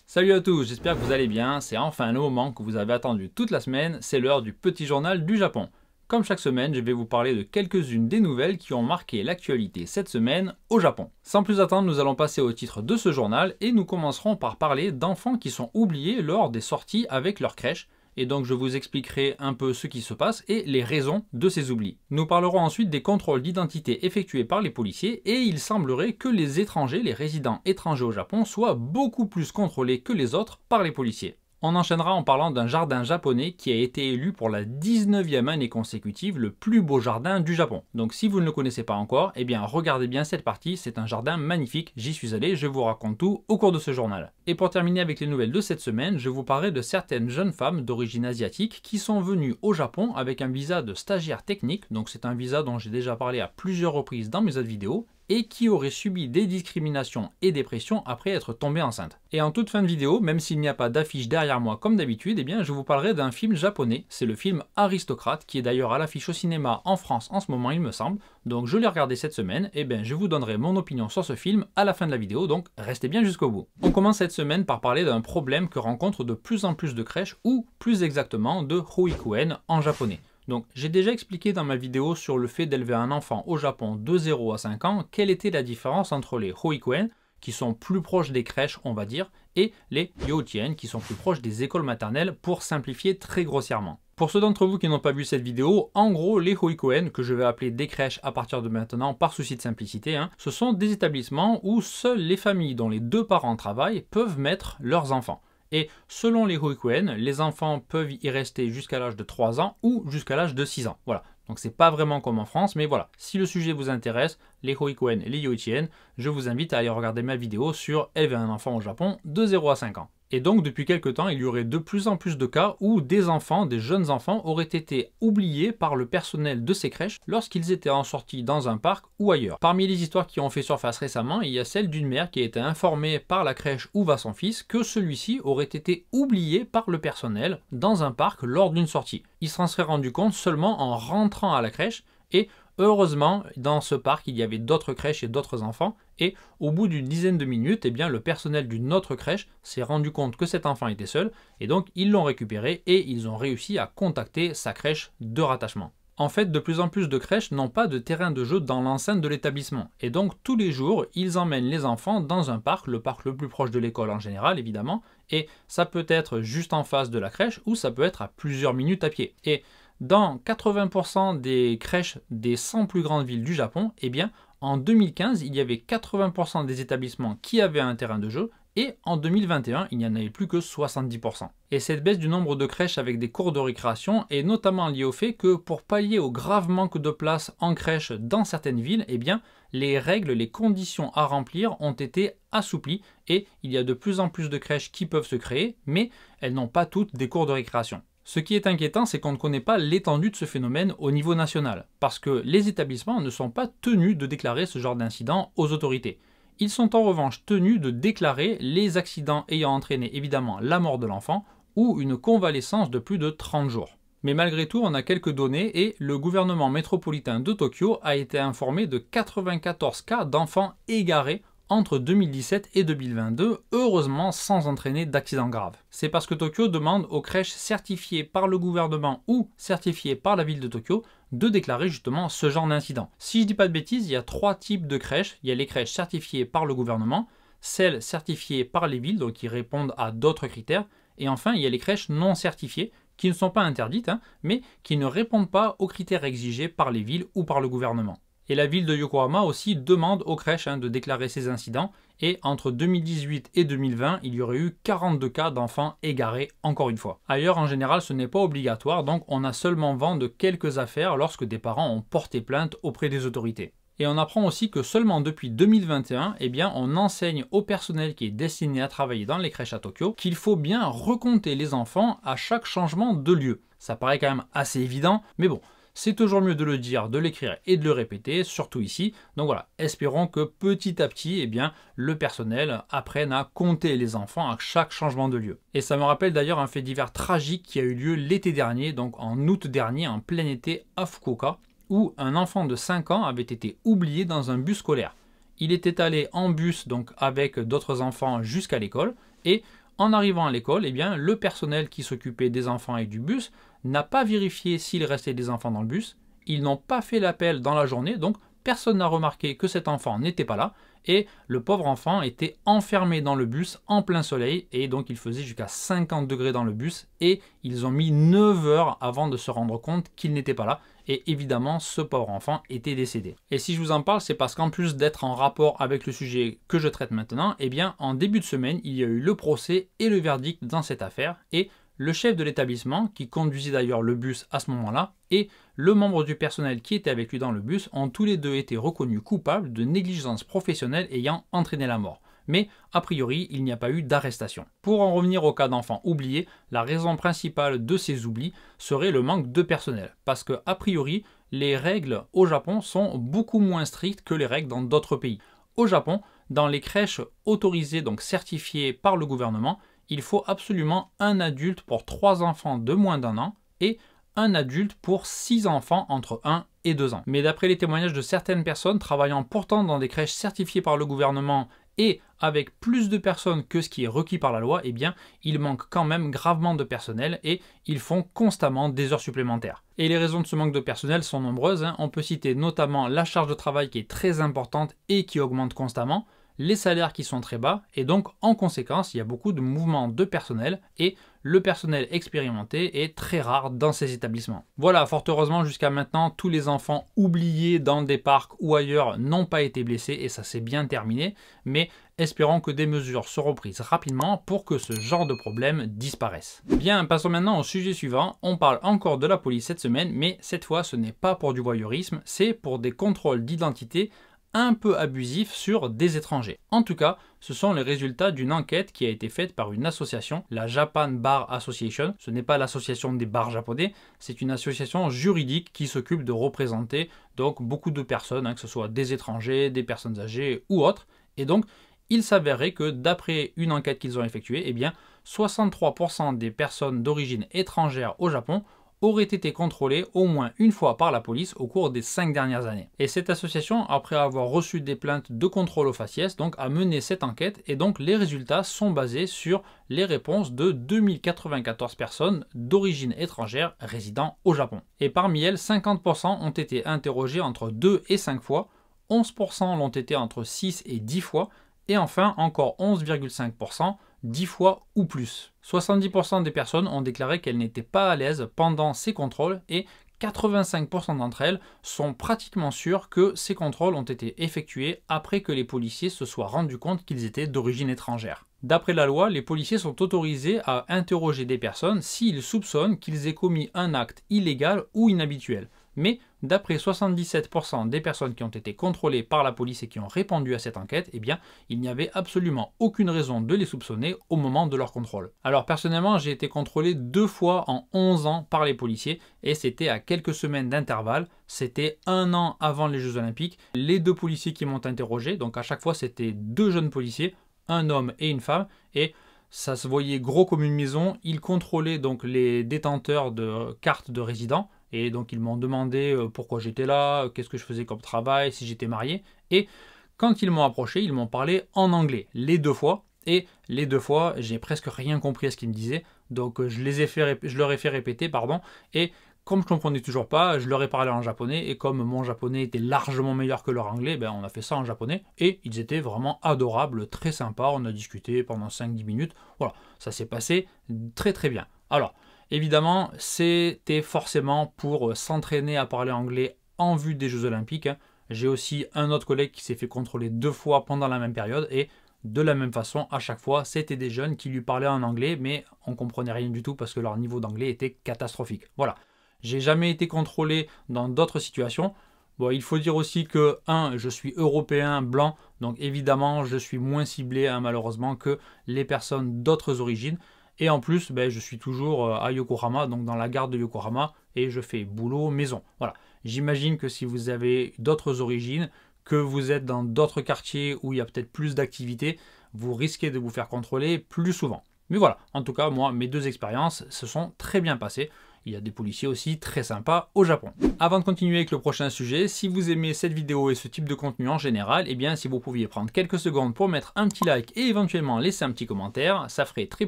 Salut à tous, j'espère que vous allez bien, c'est enfin le moment que vous avez attendu toute la semaine, c'est l'heure du petit journal du Japon. Comme chaque semaine, je vais vous parler de quelques-unes des nouvelles qui ont marqué l'actualité cette semaine au Japon. Sans plus attendre, nous allons passer au titre de ce journal et nous commencerons par parler d'enfants qui sont oubliés lors des sorties avec leur crèche. Et donc je vous expliquerai un peu ce qui se passe et les raisons de ces oublis. Nous parlerons ensuite des contrôles d'identité effectués par les policiers et il semblerait que les étrangers, les résidents étrangers au Japon, soient beaucoup plus contrôlés que les autres par les policiers. On enchaînera en parlant d'un jardin japonais qui a été élu pour la 19e année consécutive le plus beau jardin du Japon. Donc si vous ne le connaissez pas encore, eh bien regardez bien cette partie, c'est un jardin magnifique, j'y suis allé, je vous raconte tout au cours de ce journal. Et pour terminer avec les nouvelles de cette semaine, je vous parlerai de certaines jeunes femmes d'origine asiatique qui sont venues au Japon avec un visa de stagiaire technique, donc c'est un visa dont j'ai déjà parlé à plusieurs reprises dans mes autres vidéos, et qui auraient subi des discriminations et des pressions après être tombées enceintes. Et en toute fin de vidéo, même s'il n'y a pas d'affiche derrière moi comme d'habitude, eh bien je vous parlerai d'un film japonais, c'est le film Aristocrate, qui est d'ailleurs à l'affiche au cinéma en France en ce moment il me semble, donc je l'ai regardé cette semaine, et bien je vous donnerai mon opinion sur ce film à la fin de la vidéo, donc restez bien jusqu'au bout. On commence cette semaine par parler d'un problème que rencontrent de plus en plus de crèches, ou plus exactement de Hoikuen en japonais. Donc j'ai déjà expliqué dans ma vidéo sur le fait d'élever un enfant au Japon de 0 à 5 ans, quelle était la différence entre les Hoikuen, qui sont plus proches des crèches on va dire, et les Youchien, qui sont plus proches des écoles maternelles pour simplifier très grossièrement. Pour ceux d'entre vous qui n'ont pas vu cette vidéo, en gros les Hoikuen, que je vais appeler des crèches à partir de maintenant par souci de simplicité, ce sont des établissements où seules les familles dont les deux parents travaillent peuvent mettre leurs enfants. Et selon les Hoikuen, les enfants peuvent y rester jusqu'à l'âge de 3 ans ou jusqu'à l'âge de 6 ans. Voilà. Donc c'est pas vraiment comme en France, mais voilà. Si le sujet vous intéresse, les Hoikuen et les Youchien, je vous invite à aller regarder ma vidéo sur élever un enfant au Japon de 0 à 5 ans. Et donc depuis quelques temps, il y aurait de plus en plus de cas où des enfants, des jeunes enfants, auraient été oubliés par le personnel de ces crèches lorsqu'ils étaient en sortie dans un parc ou ailleurs. Parmi les histoires qui ont fait surface récemment, il y a celle d'une mère qui a été informée par la crèche où va son fils que celui-ci aurait été oublié par le personnel dans un parc lors d'une sortie. Il s'en serait rendu compte seulement en rentrant à la crèche et heureusement, dans ce parc, il y avait d'autres crèches et d'autres enfants, et au bout d'une dizaine de minutes, eh bien, le personnel d'une autre crèche s'est rendu compte que cet enfant était seul, et donc ils l'ont récupéré et ils ont réussi à contacter sa crèche de rattachement. En fait, de plus en plus de crèches n'ont pas de terrain de jeu dans l'enceinte de l'établissement, et donc tous les jours, ils emmènent les enfants dans un parc, le parc le plus proche de l'école en général, évidemment, et ça peut être juste en face de la crèche, ou ça peut être à plusieurs minutes à pied. Et dans 80% des crèches des 100 plus grandes villes du Japon, eh bien, en 2015, il y avait 80% des établissements qui avaient un terrain de jeu, et en 2021, il n'y en avait plus que 70%. Et cette baisse du nombre de crèches avec des cours de récréation est notamment liée au fait que pour pallier au grave manque de place en crèche dans certaines villes, eh bien, les règles, les conditions à remplir ont été assouplies et il y a de plus en plus de crèches qui peuvent se créer, mais elles n'ont pas toutes des cours de récréation. Ce qui est inquiétant, c'est qu'on ne connaît pas l'étendue de ce phénomène au niveau national, parce que les établissements ne sont pas tenus de déclarer ce genre d'incident aux autorités. Ils sont en revanche tenus de déclarer les accidents ayant entraîné évidemment la mort de l'enfant ou une convalescence de plus de 30 jours. Mais malgré tout, on a quelques données et le gouvernement métropolitain de Tokyo a été informé de 94 cas d'enfants égarés entre 2017 et 2022, heureusement sans entraîner d'accidents graves. C'est parce que Tokyo demande aux crèches certifiées par le gouvernement ou certifiées par la ville de Tokyo de déclarer justement ce genre d'incident. Si je dis pas de bêtises, il y a 3 types de crèches. Il y a les crèches certifiées par le gouvernement, celles certifiées par les villes, donc qui répondent à d'autres critères, et enfin il y a les crèches non certifiées, qui ne sont pas interdites, mais qui ne répondent pas aux critères exigés par les villes ou par le gouvernement. Et la ville de Yokohama aussi demande aux crèches de déclarer ces incidents. Et entre 2018 et 2020, il y aurait eu 42 cas d'enfants égarés, encore une fois. Ailleurs, en général, ce n'est pas obligatoire, donc on a seulement vent de quelques affaires lorsque des parents ont porté plainte auprès des autorités. Et on apprend aussi que seulement depuis 2021, eh bien, on enseigne au personnel qui est destiné à travailler dans les crèches à Tokyo qu'il faut bien recompter les enfants à chaque changement de lieu. Ça paraît quand même assez évident, mais bon. C'est toujours mieux de le dire, de l'écrire et de le répéter, surtout ici. Donc voilà, espérons que petit à petit, eh bien, le personnel apprenne à compter les enfants à chaque changement de lieu. Et ça me rappelle d'ailleurs un fait divers tragique qui a eu lieu l'été dernier, donc en août dernier, en plein été à Fukuoka, où un enfant de 5 ans avait été oublié dans un bus scolaire. Il était allé en bus donc avec d'autres enfants jusqu'à l'école et En arrivant à l'école, eh bien, le personnel qui s'occupait des enfants et du bus n'a pas vérifié s'il restait des enfants dans le bus. Ils n'ont pas fait l'appel dans la journée, donc personne n'a remarqué que cet enfant n'était pas là. Et le pauvre enfant était enfermé dans le bus en plein soleil, et donc il faisait jusqu'à 50 degrés dans le bus, et ils ont mis 9 heures avant de se rendre compte qu'il n'était pas là. Et évidemment, ce pauvre enfant était décédé. Et si je vous en parle, c'est parce qu'en plus d'être en rapport avec le sujet que je traite maintenant, eh bien, en début de semaine, il y a eu le procès et le verdict dans cette affaire, et le chef de l'établissement, qui conduisait d'ailleurs le bus à ce moment-là, et le membre du personnel qui était avec lui dans le bus ont tous les deux été reconnus coupables de négligence professionnelle ayant entraîné la mort. Mais a priori, il n'y a pas eu d'arrestation. Pour en revenir au cas d'enfants oubliés, la raison principale de ces oublis serait le manque de personnel. Parce que a priori, les règles au Japon sont beaucoup moins strictes que les règles dans d'autres pays. Au Japon, dans les crèches autorisées, donc certifiées par le gouvernement, il faut absolument un adulte pour 3 enfants de moins d'1 an et un adulte pour 6 enfants entre 1 et 2 ans. Mais d'après les témoignages de certaines personnes travaillant pourtant dans des crèches certifiées par le gouvernement et avec plus de personnes que ce qui est requis par la loi, eh bien, il manque quand même gravement de personnel et ils font constamment des heures supplémentaires. Et les raisons de ce manque de personnel sont nombreuses, hein. On peut citer notamment la charge de travail qui est très importante et qui augmente constamment, les salaires qui sont très bas, et donc en conséquence, il y a beaucoup de mouvements de personnel, et le personnel expérimenté est très rare dans ces établissements. Voilà, fort heureusement, jusqu'à maintenant, tous les enfants oubliés dans des parcs ou ailleurs n'ont pas été blessés, et ça s'est bien terminé, mais espérons que des mesures seront prises rapidement pour que ce genre de problème disparaisse. Bien, passons maintenant au sujet suivant. On parle encore de la police cette semaine, mais cette fois, ce n'est pas pour du voyeurisme, c'est pour des contrôles d'identité un peu abusif sur des étrangers. En tout cas, ce sont les résultats d'une enquête qui a été faite par une association, la Japan Bar Association. Ce n'est pas l'association des bars japonais, c'est une association juridique qui s'occupe de représenter donc beaucoup de personnes, que ce soit des étrangers, des personnes âgées ou autres. Et donc, il s'avérait que d'après une enquête qu'ils ont effectuée, eh bien, 63% des personnes d'origine étrangère au Japon auraient été contrôlés au moins une fois par la police au cours des 5 dernières années. Et cette association, après avoir reçu des plaintes de contrôle au faciès, donc a mené cette enquête, et donc les résultats sont basés sur les réponses de 2094 personnes d'origine étrangère résidant au Japon. Et parmi elles, 50% ont été interrogées entre 2 et 5 fois, 11% l'ont été entre 6 et 10 fois, et enfin encore 11,5% 10 fois ou plus. 70% des personnes ont déclaré qu'elles n'étaient pas à l'aise pendant ces contrôles et 85% d'entre elles sont pratiquement sûres que ces contrôles ont été effectués après que les policiers se soient rendus compte qu'ils étaient d'origine étrangère. D'après la loi, les policiers sont autorisés à interroger des personnes s'ils soupçonnent qu'ils aient commis un acte illégal ou inhabituel. Mais d'après 77% des personnes qui ont été contrôlées par la police et qui ont répondu à cette enquête, eh bien, il n'y avait absolument aucune raison de les soupçonner au moment de leur contrôle. Alors personnellement, j'ai été contrôlé 2 fois en 11 ans par les policiers et c'était à quelques semaines d'intervalle. C'était 1 an avant les Jeux Olympiques. Les 2 policiers qui m'ont interrogé, donc à chaque fois c'était 2 jeunes policiers, un homme et une femme, et ça se voyait gros comme une maison. Ils contrôlaient donc les détenteurs de cartes de résident. Et donc ils m'ont demandé pourquoi j'étais là, qu'est-ce que je faisais comme travail, si j'étais marié. Et quand ils m'ont approché, ils m'ont parlé en anglais, les 2 fois. Et les 2 fois, j'ai presque rien compris à ce qu'ils me disaient. Donc je leur ai fait répéter, pardon. Et comme je ne comprenais toujours pas, je leur ai parlé en japonais. Et comme mon japonais était largement meilleur que leur anglais, ben, on a fait ça en japonais. Et ils étaient vraiment adorables, très sympas. On a discuté pendant 5-10 minutes. Voilà, ça s'est passé très très bien. Alors, évidemment, c'était forcément pour s'entraîner à parler anglais en vue des Jeux Olympiques. J'ai aussi un autre collègue qui s'est fait contrôler 2 fois pendant la même période et de la même façon, à chaque fois, c'était des jeunes qui lui parlaient en anglais, mais on ne comprenait rien du tout parce que leur niveau d'anglais était catastrophique. Voilà. J'ai jamais été contrôlé dans d'autres situations. Bon, il faut dire aussi que, je suis européen, blanc, donc évidemment, je suis moins ciblé, malheureusement, que les personnes d'autres origines. Et en plus, je suis toujours à Yokohama, donc dans la gare de Yokohama, et je fais boulot maison. Voilà. J'imagine que si vous avez d'autres origines, que vous êtes dans d'autres quartiers où il y a peut-être plus d'activités, vous risquez de vous faire contrôler plus souvent. Mais voilà, en tout cas, moi, mes 2 expériences se sont très bien passées. il y a des policiers aussi très sympas au Japon. Avant de continuer avec le prochain sujet, si vous aimez cette vidéo et ce type de contenu en général, eh bien si vous pouviez prendre quelques secondes pour mettre un petit like et éventuellement laisser un petit commentaire, ça ferait très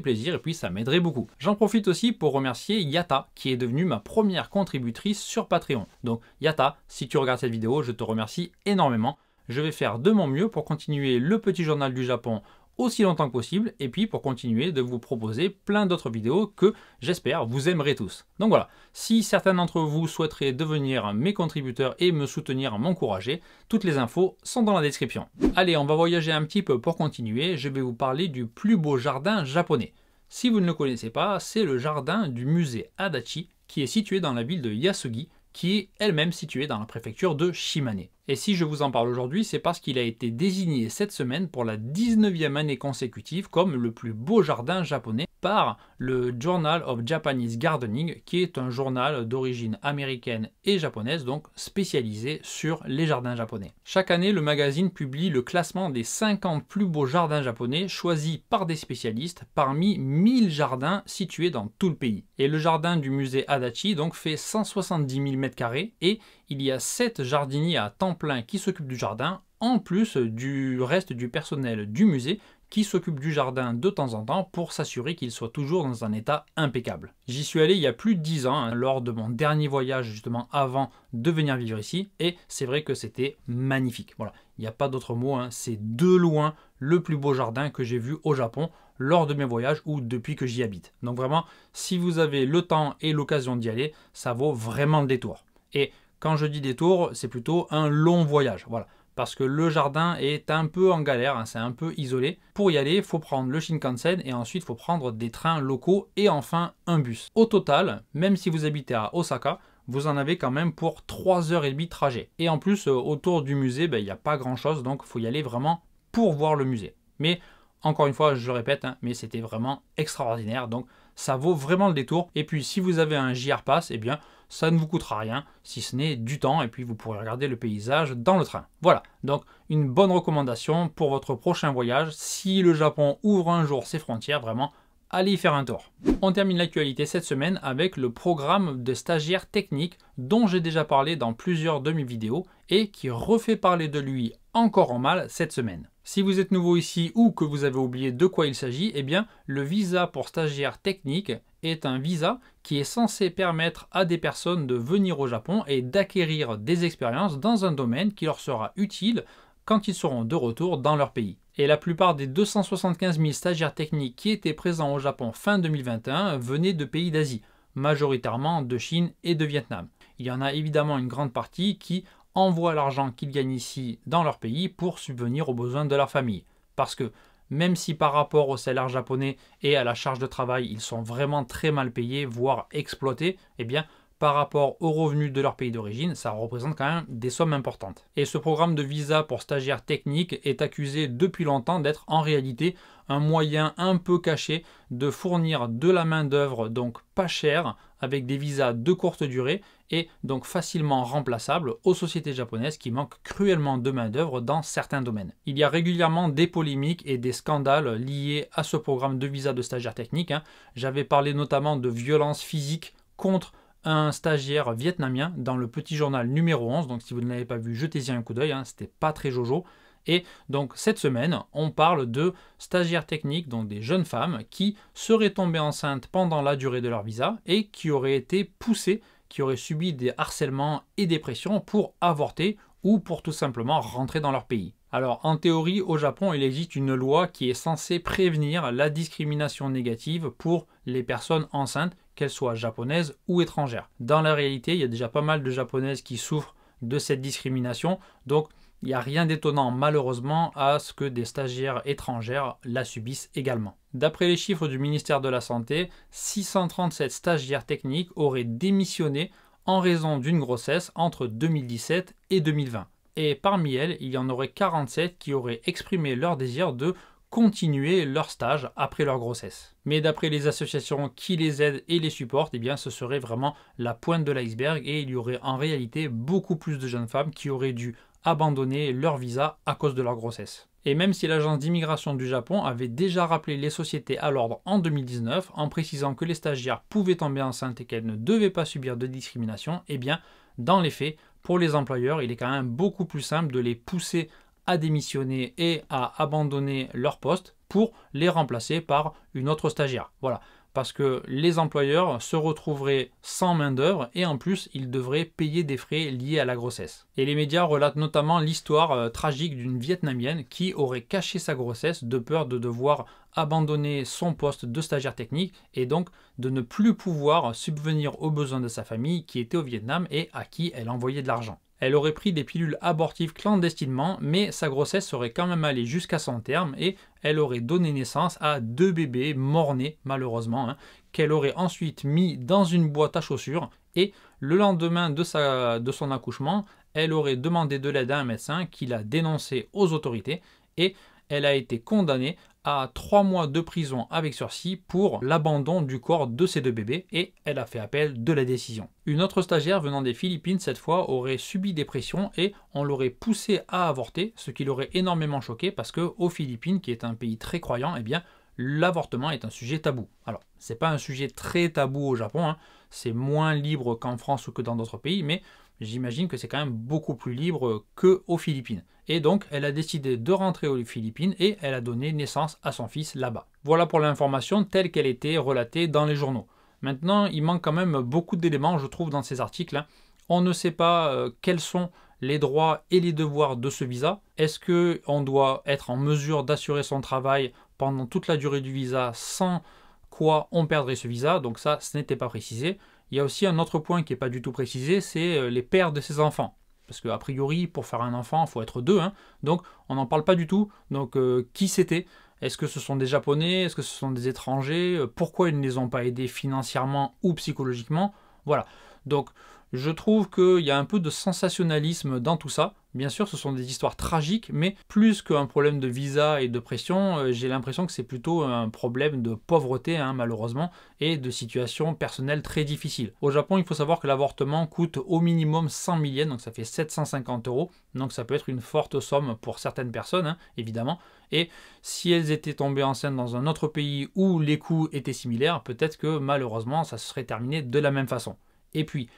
plaisir et puis ça m'aiderait beaucoup. J'en profite aussi pour remercier Yata qui est devenue ma première contributrice sur Patreon. Donc Yata, si tu regardes cette vidéo, je te remercie énormément. Je vais faire de mon mieux pour continuer le petit journal du Japon aussi longtemps que possible et puis pour continuer de vous proposer plein d'autres vidéos que j'espère vous aimerez tous. Donc voilà, si certains d'entre vous souhaiteraient devenir mes contributeurs et me soutenir, m'encourager, toutes les infos sont dans la description. Allez, on va voyager un petit peu pour continuer, je vais vous parler du plus beau jardin japonais. Si vous ne le connaissez pas, c'est le jardin du musée Adachi qui est situé dans la ville de Yasugi, qui est elle-même située dans la préfecture de Shimane. Et si je vous en parle aujourd'hui, c'est parce qu'il a été désigné cette semaine pour la 19e année consécutive comme le plus beau jardin japonais par le Journal of Japanese Gardening, qui est un journal d'origine américaine et japonaise, donc spécialisé sur les jardins japonais. Chaque année, le magazine publie le classement des 50 plus beaux jardins japonais choisis par des spécialistes parmi 1000 jardins situés dans tout le pays. Et le jardin du musée Adachi donc fait 170 000 m² et il y a 7 jardiniers à temps plein qui s'occupent du jardin, en plus du reste du personnel du musée qui s'occupe du jardin de temps en temps pour s'assurer qu'il soit toujours dans un état impeccable. J'y suis allé il y a plus de 10 ans, lors de mon dernier voyage justement avant de venir vivre ici, et c'est vrai que c'était magnifique. Voilà, il n'y a pas d'autre mot, c'est de loin le plus beau jardin que j'ai vu au Japon lors de mes voyages ou depuis que j'y habite. Donc vraiment, si vous avez le temps et l'occasion d'y aller, ça vaut vraiment le détour. Et quand je dis détour, c'est plutôt un long voyage, voilà. Parce que le jardin est un peu en galère, c'est un peu isolé. Pour y aller, il faut prendre le Shinkansen et ensuite il faut prendre des trains locaux et enfin un bus. Au total, même si vous habitez à Osaka, vous en avez quand même pour 3h30 de trajet. Et en plus, autour du musée, il n'y a pas grand chose, donc il faut y aller vraiment pour voir le musée. Mais encore une fois, je le répète, mais c'était vraiment extraordinaire, donc ça vaut vraiment le détour. Et puis si vous avez un JR Pass, eh bien ça ne vous coûtera rien, si ce n'est du temps, et puis vous pourrez regarder le paysage dans le train. Voilà, donc une bonne recommandation pour votre prochain voyage. Si le Japon ouvre un jour ses frontières, vraiment, allez y faire un tour. On termine l'actualité cette semaine avec le programme de stagiaire technique dont j'ai déjà parlé dans plusieurs de mes vidéos et qui refait parler de lui encore en mal cette semaine. Si vous êtes nouveau ici ou que vous avez oublié de quoi il s'agit, eh bien le visa pour stagiaire technique est un visa qui est censé permettre à des personnes de venir au Japon et d'acquérir des expériences dans un domaine qui leur sera utile quand ils seront de retour dans leur pays. Et la plupart des 275 000 stagiaires techniques qui étaient présents au Japon fin 2021 venaient de pays d'Asie, majoritairement de Chine et de Vietnam. Il y en a évidemment une grande partie qui envoient l'argent qu'ils gagnent ici dans leur pays pour subvenir aux besoins de leur famille. Parce que même si par rapport au salaire japonais et à la charge de travail, ils sont vraiment très mal payés, voire exploités, eh bien par rapport aux revenus de leur pays d'origine, ça représente quand même des sommes importantes. Et ce programme de visa pour stagiaires techniques est accusé depuis longtemps d'être en réalité un moyen un peu caché de fournir de la main-d'œuvre donc pas chère avec des visas de courte durée et donc facilement remplaçables aux sociétés japonaises qui manquent cruellement de main-d'œuvre dans certains domaines. Il y a régulièrement des polémiques et des scandales liés à ce programme de visa de stagiaires techniques. J'avais parlé notamment de violences physiques contre un stagiaire vietnamien dans le petit journal numéro 11, donc si vous ne l'avez pas vu, jetez-y un coup d'œil, c'était pas très jojo. Et donc cette semaine, on parle de stagiaires techniques, donc des jeunes femmes qui seraient tombées enceintes pendant la durée de leur visa et qui auraient été poussées, qui auraient subi des harcèlements et des pressions pour avorter ou pour tout simplement rentrer dans leur pays. Alors en théorie, au Japon, il existe une loi qui est censée prévenir la discrimination négative pour les personnes enceintes, qu'elles soient japonaises ou étrangères. Dans la réalité, il y a déjà pas mal de japonaises qui souffrent de cette discrimination, donc il n'y a rien d'étonnant malheureusement à ce que des stagiaires étrangères la subissent également. D'après les chiffres du ministère de la Santé, 637 stagiaires techniques auraient démissionné en raison d'une grossesse entre 2017 et 2020. Et parmi elles, il y en aurait 47 qui auraient exprimé leur désir de continuer leur stage après leur grossesse. Mais d'après les associations qui les aident et les supportent, eh bien, ce serait vraiment la pointe de l'iceberg et il y aurait en réalité beaucoup plus de jeunes femmes qui auraient dû abandonner leur visa à cause de leur grossesse. Et même si l'agence d'immigration du Japon avait déjà rappelé les sociétés à l'ordre en 2019 en précisant que les stagiaires pouvaient tomber enceintes et qu'elles ne devaient pas subir de discrimination, eh bien, dans les faits, pour les employeurs, il est quand même beaucoup plus simple de les pousser à démissionner et à abandonner leur poste pour les remplacer par une autre stagiaire. Voilà. Parce que les employeurs se retrouveraient sans main-d'œuvre et en plus, ils devraient payer des frais liés à la grossesse. Et les médias relatent notamment l'histoire tragique d'une Vietnamienne qui aurait caché sa grossesse de peur de devoir abandonner son poste de stagiaire technique et donc de ne plus pouvoir subvenir aux besoins de sa famille qui était au Vietnam et à qui elle envoyait de l'argent. Elle aurait pris des pilules abortives clandestinement, mais sa grossesse serait quand même allée jusqu'à son terme et elle aurait donné naissance à 2 bébés mort-nés, malheureusement, qu'elle aurait ensuite mis dans une boîte à chaussures et le lendemain de son accouchement, elle aurait demandé de l'aide à un médecin qui l'a dénoncé aux autorités et elle a été condamnée à 3 mois de prison avec sursis pour l'abandon du corps de ses 2 bébés et elle a fait appel de la décision. Une autre stagiaire venant des Philippines cette fois aurait subi des pressions et on l'aurait poussée à avorter, ce qui l'aurait énormément choqué parce que aux Philippines, qui est un pays très croyant, eh bien l'avortement est un sujet tabou. Alors, c'est pas un sujet très tabou au Japon, c'est moins libre qu'en France ou que dans d'autres pays, mais j'imagine que c'est quand même beaucoup plus libre qu'aux Philippines. Et donc, elle a décidé de rentrer aux Philippines et elle a donné naissance à son fils là-bas. Voilà pour l'information telle qu'elle était relatée dans les journaux. Maintenant, il manque quand même beaucoup d'éléments, je trouve, dans ces articles. On ne sait pas quels sont les droits et les devoirs de ce visa. Est-ce qu'on doit être en mesure d'assurer son travail pendant toute la durée du visa, sans quoi on perdrait ce visa? Donc ça, ce n'était pas précisé. Il y a aussi un autre point qui n'est pas du tout précisé, c'est les pères de ces enfants. Parce qu'a priori, pour faire un enfant, il faut être 2. Donc, on n'en parle pas du tout. Donc, qui c'était? Est-ce que ce sont des Japonais? Est-ce que ce sont des étrangers? Pourquoi ils ne les ont pas aidés financièrement ou psychologiquement? Voilà. Donc, je trouve qu'il y a un peu de sensationnalisme dans tout ça. Bien sûr, ce sont des histoires tragiques, mais plus qu'un problème de visa et de pression, j'ai l'impression que c'est plutôt un problème de pauvreté, malheureusement, et de situations personnelles très difficiles. Au Japon, il faut savoir que l'avortement coûte au minimum 100 000 yens, donc ça fait 750 €, donc ça peut être une forte somme pour certaines personnes, évidemment. Et si elles étaient tombées enceintes dans un autre pays où les coûts étaient similaires, peut-être que malheureusement, ça se serait terminé de la même façon. Et puis,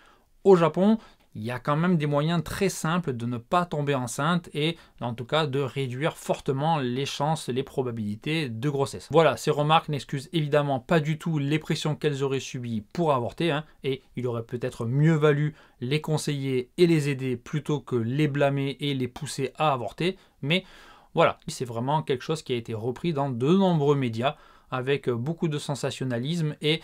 au Japon, il y a quand même des moyens très simples de ne pas tomber enceinte et en tout cas de réduire fortement les chances, les probabilités de grossesse. Voilà, ces remarques n'excusent évidemment pas du tout les pressions qu'elles auraient subies pour avorter et il aurait peut-être mieux valu les conseiller et les aider plutôt que les blâmer et les pousser à avorter. Mais voilà, c'est vraiment quelque chose qui a été repris dans de nombreux médias avec beaucoup de sensationnalisme et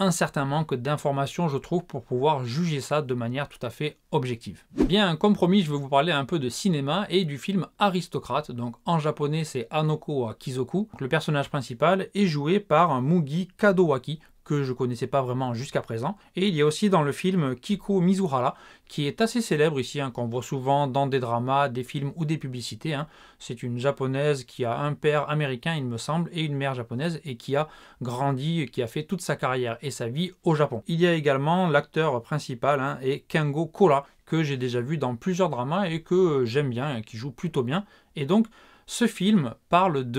un certain manque d'informations, je trouve, pour pouvoir juger ça de manière tout à fait objective. Bien, comme promis, je vais vous parler un peu de cinéma et du film Aristocrate. Donc en japonais, c'est Hanoko wa Kizoku. Le personnage principal est joué par Mugi Kadowaki, que je ne connaissais pas vraiment jusqu'à présent. Et il y a aussi dans le film Kiko Mizuhara, qui est assez célèbre ici, qu'on voit souvent dans des dramas, des films ou des publicités. C'est une japonaise qui a un père américain, il me semble, et une mère japonaise, et qui a grandi, qui a fait toute sa carrière et sa vie au Japon. Il y a également l'acteur principal, et Kengo Kora, que j'ai déjà vu dans plusieurs dramas et que j'aime bien, qui joue plutôt bien. Et donc, ce film parle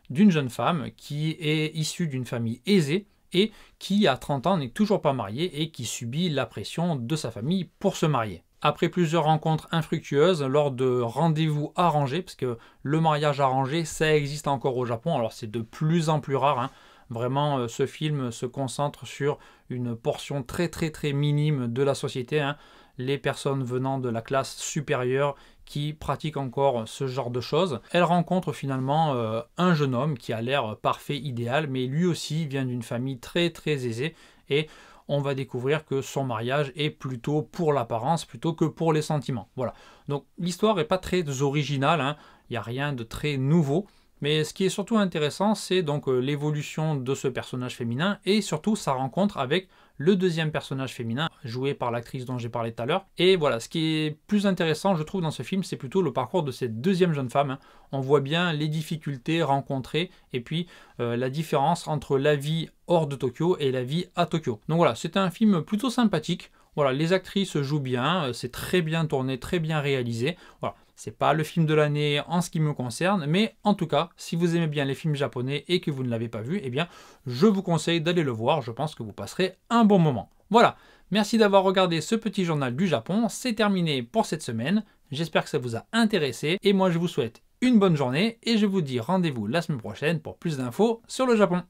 d'une jeune femme qui est issue d'une famille aisée, et qui à 30 ans n'est toujours pas mariée et qui subit la pression de sa famille pour se marier. Après plusieurs rencontres infructueuses, lors de rendez-vous arrangés, parce que le mariage arrangé, ça existe encore au Japon, alors c'est de plus en plus rare, Vraiment, ce film se concentre sur une portion très très très minime de la société, les personnes venant de la classe supérieure qui pratiquent encore ce genre de choses. Elle rencontre finalement un jeune homme qui a l'air parfait, idéal, mais lui aussi vient d'une famille très très aisée et on va découvrir que son mariage est plutôt pour l'apparence plutôt que pour les sentiments. Voilà. Donc l'histoire n'est pas très originale, il n'y a rien de très nouveau. Mais ce qui est surtout intéressant, c'est donc l'évolution de ce personnage féminin et surtout sa rencontre avec le deuxième personnage féminin, joué par l'actrice dont j'ai parlé tout à l'heure. Et voilà, ce qui est plus intéressant, je trouve, dans ce film, c'est plutôt le parcours de cette deuxième jeune femme. On voit bien les difficultés rencontrées et puis la différence entre la vie hors de Tokyo et la vie à Tokyo. Donc voilà, c'est un film plutôt sympathique. Voilà, les actrices jouent bien, c'est très bien tourné, très bien réalisé. Voilà. C'est pas le film de l'année en ce qui me concerne, mais en tout cas, si vous aimez bien les films japonais et que vous ne l'avez pas vu, eh bien, je vous conseille d'aller le voir. Je pense que vous passerez un bon moment. Voilà. Merci d'avoir regardé ce petit journal du Japon. C'est terminé pour cette semaine. J'espère que ça vous a intéressé. Et moi, je vous souhaite une bonne journée et je vous dis rendez-vous la semaine prochaine pour plus d'infos sur le Japon.